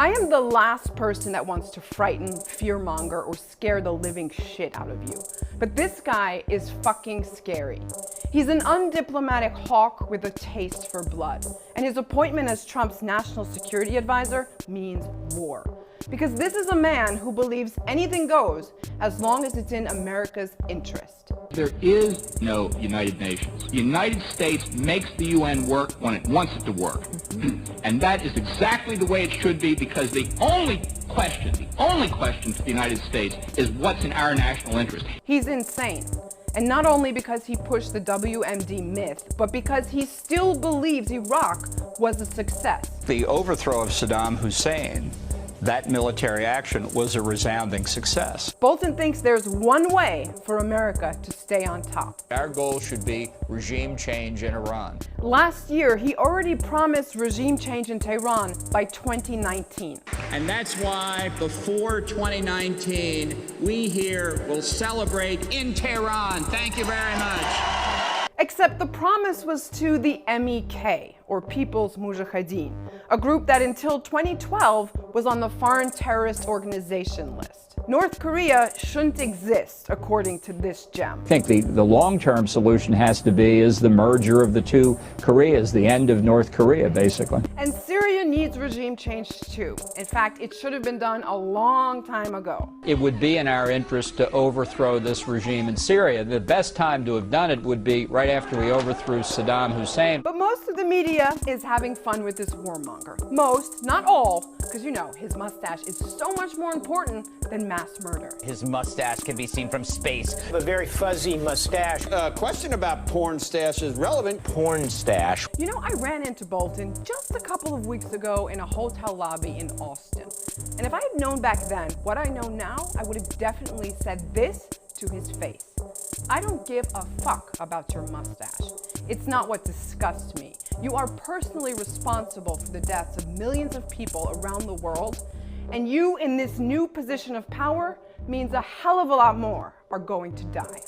I am the last person that wants to frighten, fearmonger, or scare the living shit out of you. But this guy is fucking scary. He's an undiplomatic hawk with a taste for blood. And his appointment as Trump's national security advisor means war. Because this is a man who believes anything goes as long as it's in America's interest. There is no United Nations. The United States makes the UN work when it wants it to work. And that is exactly the way it should be, because the only question for the United States is what's in our national interest. He's insane. And not only because he pushed the WMD myth, but because he still believes Iraq was a success. The overthrow of Saddam Hussein, that military action, was a resounding success. Bolton thinks there's one way for America to stay on top. Our goal should be regime change in Iran. Last year, he already promised regime change in Tehran by 2019. And that's why before 2019, we here will celebrate in Tehran. Thank you very much. Except the promise was to the MEK, or People's Mujahideen, a group that until 2012 was on the Foreign Terrorist Organization list. North Korea shouldn't exist, according to this gem. I think the long-term solution has to be is the merger of the two Koreas, the end of North Korea, basically. And Syria needs regime change too. In fact, it should have been done a long time ago. It would be in our interest to overthrow this regime in Syria. The best time to have done it would be right after we overthrew Saddam Hussein. But most of the media is having fun with this warmonger. Most, not all, because you know, his mustache is so much more important than mass murder. His mustache can be seen from space. A very fuzzy mustache. Question about porn stash is relevant. Porn stash. You know, I ran into Bolton just a couple of weeks ago in a hotel lobby in Austin. And if I had known back then what I know now, I would have definitely said this to his face. I don't give a fuck about your mustache. It's not what disgusts me. You are personally responsible for the deaths of millions of people around the world, and you in this new position of power means a hell of a lot more are going to die.